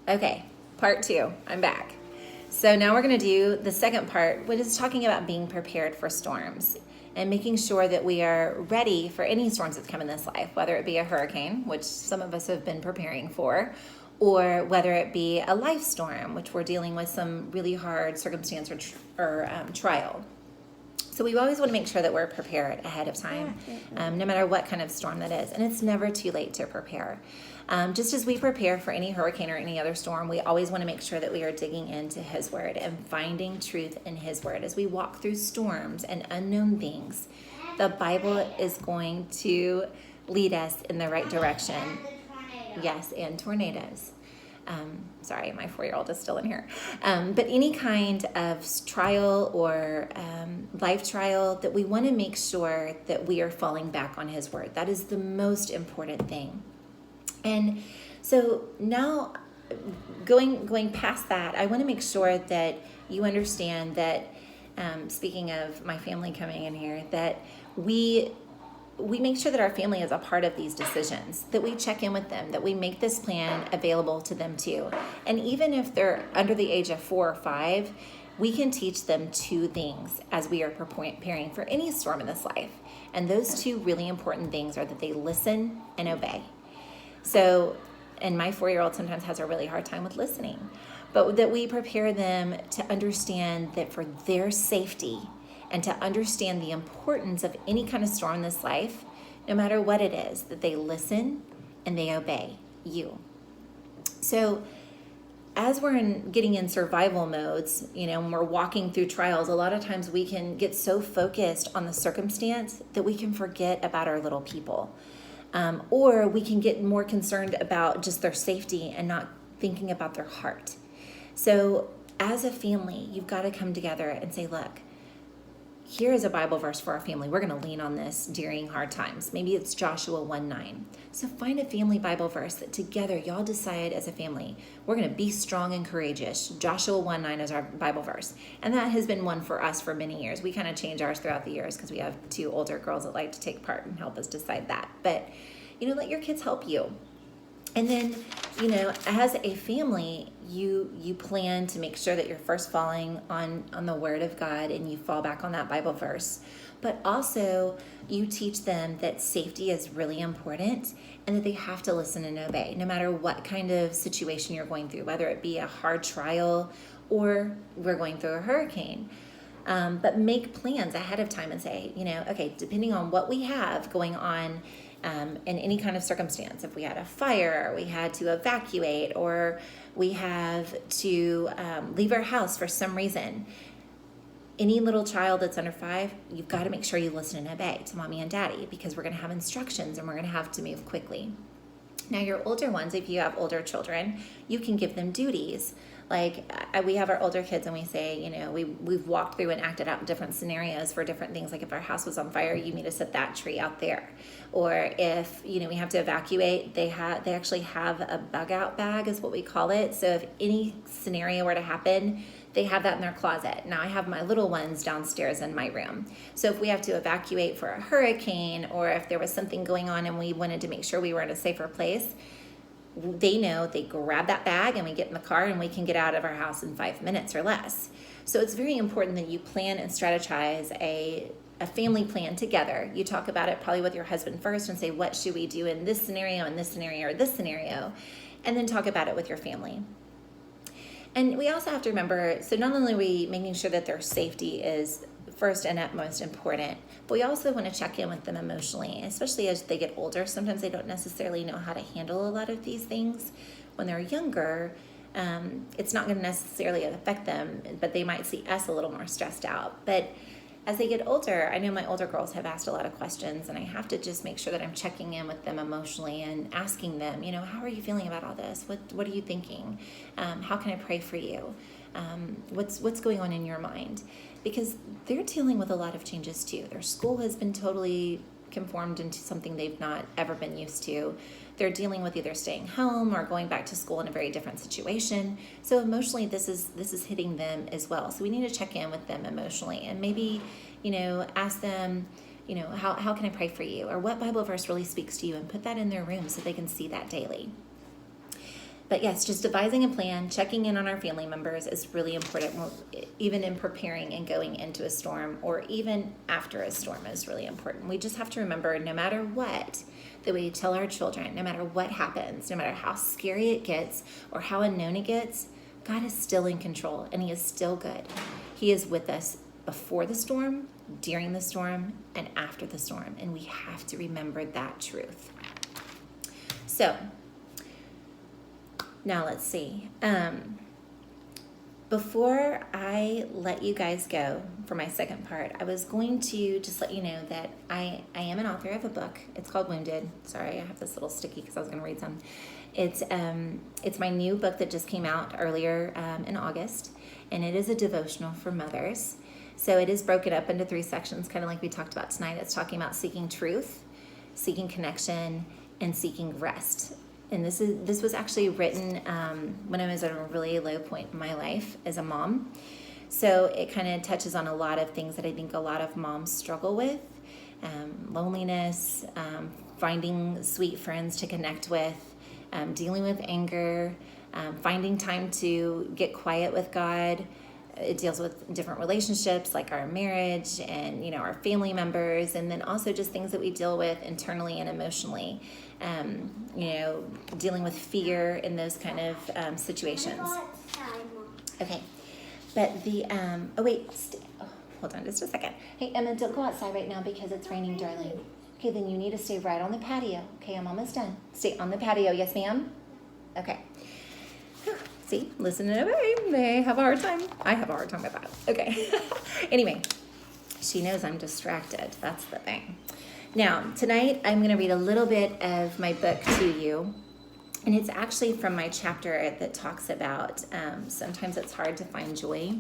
Okay, part 2. I'm back. So now we're going to do the second part, which is talking about being prepared for storms and making sure that we are ready for any storms that come in this life, whether it be a hurricane, which some of us have been preparing for, or whether it be a life storm, which we're dealing with some really hard circumstance or trial. So we always want to make sure that we're prepared ahead of time, no matter what kind of storm that is. And it's never too late to prepare. Just as we prepare for any hurricane or any other storm, we always want to make sure that we are digging into His Word and finding truth in His Word. As we walk through storms and unknown things, the Bible is going to lead us in the right direction. Yes, and tornadoes. Sorry, my 4-year-old is still in here. But any kind of trial or life trial, that we want to make sure that we are falling back on His Word. That is the most important thing. And so now, going past that, I want to make sure that you understand that, speaking of my family coming in here, that we make sure that our family is a part of these decisions, that we check in with them, that we make this plan available to them too. And even if they're under the age of 4 or 5, we can teach them 2 things as we are preparing for any storm in this life. And those 2 really important things are that they listen and obey. So, and my 4-year-old sometimes has a really hard time with listening, but that we prepare them to understand that for their safety and to understand the importance of any kind of storm in this life, no matter what it is, that they listen and they obey you. So as we're getting in survival modes, when we're walking through trials, a lot of times we can get so focused on the circumstance that we can forget about our little people. Or we can get more concerned about just their safety and not thinking about their heart. So as a family, you've got to come together and say, look, here is a Bible verse for our family. We're going to lean on this during hard times. Maybe it's Joshua 1:9. So find a family Bible verse that together y'all decide as a family, we're going to be strong and courageous. Joshua 1:9 is our Bible verse. And that has been one for us for many years. We kind of change ours throughout the years because we have 2 older girls that like to take part and help us decide that. But, let your kids help you. And then, as a family, you plan to make sure that you're first falling on the Word of God and you fall back on that Bible verse. But also, you teach them that safety is really important and that they have to listen and obey, no matter what kind of situation you're going through, whether it be a hard trial or we're going through a hurricane. But make plans ahead of time and say, okay, depending on what we have going on, in any kind of circumstance, if we had a fire, we had to evacuate, or we have to leave our house for some reason, any little child that's under 5, you've got to make sure you listen and obey to mommy and daddy, because we're going to have instructions and we're going to have to move quickly. Now, your older ones, if you have older children, you can give them duties. Like we have our older kids and we say, we've walked through and acted out different scenarios for different things. Like if our house was on fire, you need to set that tree out there. Or if, we have to evacuate, they actually have a bug out bag is what we call it. So if any scenario were to happen, they have that in their closet. Now I have my little ones downstairs in my room. So if we have to evacuate for a hurricane, or if there was something going on and we wanted to make sure we were in a safer place, they know they grab that bag and we get in the car and we can get out of our house in 5 minutes or less. So it's very important that you plan and strategize a family plan together. You talk about it probably with your husband first and say, what should we do in this scenario, or this scenario? And then talk about it with your family. And we also have to remember, so not only are we making sure that their safety is first and utmost important, but we also want to check in with them emotionally, especially as they get older. Sometimes they don't necessarily know how to handle a lot of these things. When they're younger, it's not going to necessarily affect them, but they might see us a little more stressed out. But as they get older, I know my older girls have asked a lot of questions, and I have to just make sure that I'm checking in with them emotionally and asking them, how are you feeling about all this? What are you thinking? How can I pray for you? What's going on in your mind? Because they're dealing with a lot of changes too. Their school has been totally conformed into something they've not ever been used to. They're dealing with either staying home or going back to school in a very different situation. So emotionally, this is hitting them as well. So we need to check in with them emotionally and maybe, ask them, how can I pray for you? Or what Bible verse really speaks to you, and put that in their room so they can see that daily. But yes, just devising a plan, checking in on our family members is really important, even in preparing and going into a storm, or even after a storm is really important. We just have to remember, no matter what, that we tell our children, no matter what happens, no matter how scary it gets or how unknown it gets, God is still in control and he is still good. He is with us before the storm, during the storm, and after the storm. And we have to remember that truth. So, now let's see. Before I let you guys go for my second part, I was going to just let you know that I am an author of a book. It's called Wounded. Sorry, I have this little sticky because I was going to read some. It's my new book that just came out earlier in August, and it is a devotional for mothers. So it is broken up into 3 sections, kind of like we talked about tonight. It's talking about seeking truth, seeking connection, and seeking rest. And this was actually written when I was at a really low point in my life as a mom. So it kind of touches on a lot of things that I think a lot of moms struggle with. Loneliness, finding sweet friends to connect with, dealing with anger, finding time to get quiet with God. It deals with different relationships like our marriage and, our family members, and then also just things that we deal with internally and emotionally. Dealing with fear in those kind of situations. Okay, but hold on just a second. Hey, Emma, don't go outside right now because it's raining, darling. Okay, then you need to stay right on the patio. Okay, I'm almost done. Stay on the patio, yes, ma'am? Okay. See, listen to them. They have a hard time. I have a hard time with that. Okay. Anyway, she knows I'm distracted. That's the thing. Now, tonight I'm going to read a little bit of my book to you. And it's actually from my chapter that talks about sometimes it's hard to find joy.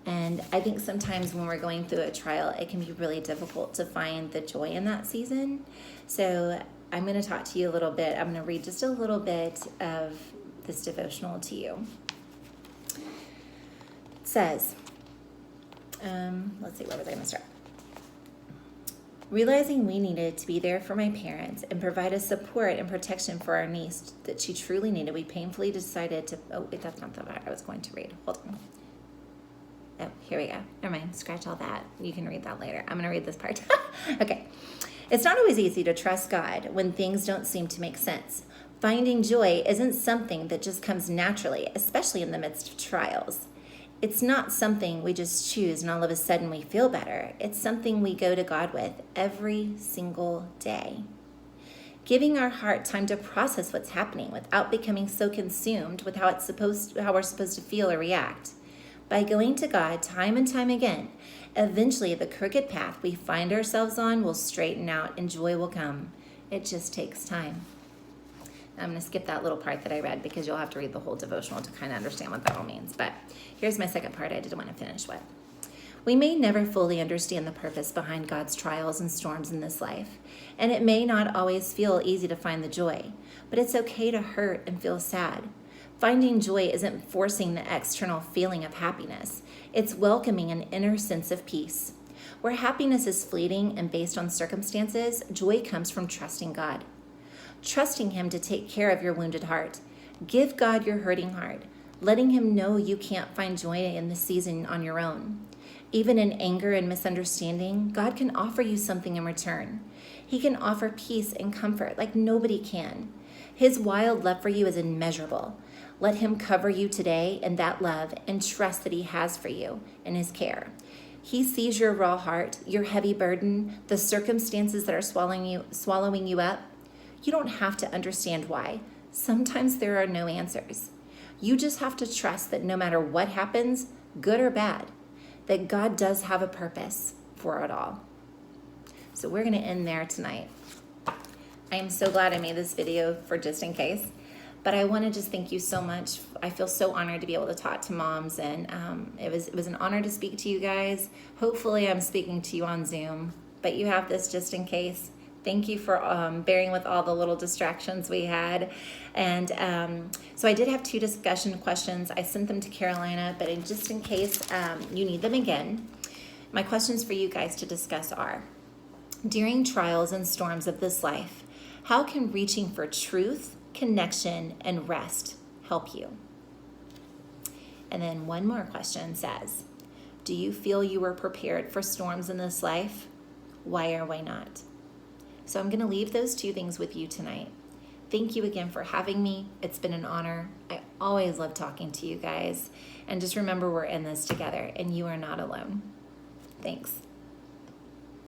And I think sometimes when we're going through a trial, it can be really difficult to find the joy in that season. So I'm going to talk to you a little bit. I'm going to read just a little bit of this devotional to you. It says, let's see, where was I going to start? Realizing we needed to be there for my parents and provide a support and protection for our niece that she truly needed, we painfully decided to, that's not the part I was going to read. Hold on. Oh, here we go. Never mind. Scratch all that. You can read that later. I'm going to read this part. Okay. It's not always easy to trust God when things don't seem to make sense. Finding joy isn't something that just comes naturally, especially in the midst of trials. It's not something we just choose and all of a sudden we feel better. It's something we go to God with every single day. Giving our heart time to process what's happening without becoming so consumed with how we're supposed to feel or react. By going to God time and time again, eventually the crooked path we find ourselves on will straighten out and joy will come. It just takes time. I'm going to skip that little part that I read because you'll have to read the whole devotional to kind of understand what that all means. But here's my second part I didn't want to finish with. We may never fully understand the purpose behind God's trials and storms in this life, and it may not always feel easy to find the joy, but it's okay to hurt and feel sad. Finding joy isn't forcing the external feeling of happiness. It's welcoming an inner sense of peace. Where happiness is fleeting and based on circumstances, joy comes from trusting God. Trusting Him to take care of your wounded heart. Give God your hurting heart, letting Him know you can't find joy in this season on your own. Even in anger and misunderstanding, God can offer you something in return. He can offer peace and comfort like nobody can. His wild love for you is immeasurable. Let Him cover you today in that love and trust that He has for you in His care. He sees your raw heart, your heavy burden, the circumstances that are swallowing you up. You don't have to understand why. Sometimes there are no answers. You just have to trust that no matter what happens, good or bad, that God does have a purpose for it all. So we're going to end there tonight. I am so glad I made this video for just in case. But I want to just thank you so much. I feel so honored to be able to talk to moms, and it was an honor to speak to you guys. Hopefully I'm speaking to you on Zoom, but you have this just in case. Thank you for bearing with all the little distractions we had. And so I did have 2 discussion questions. I sent them to Carolina, but just in case you need them again, my questions for you guys to discuss are, during trials and storms of this life, how can reaching for truth, connection, and rest help you? And then one more question says, do you feel you were prepared for storms in this life? Why or why not? So I'm going to leave those two things with you tonight. Thank you again for having me. It's been an honor. I always love talking to you guys. And just remember, we're in this together and you are not alone. Thanks.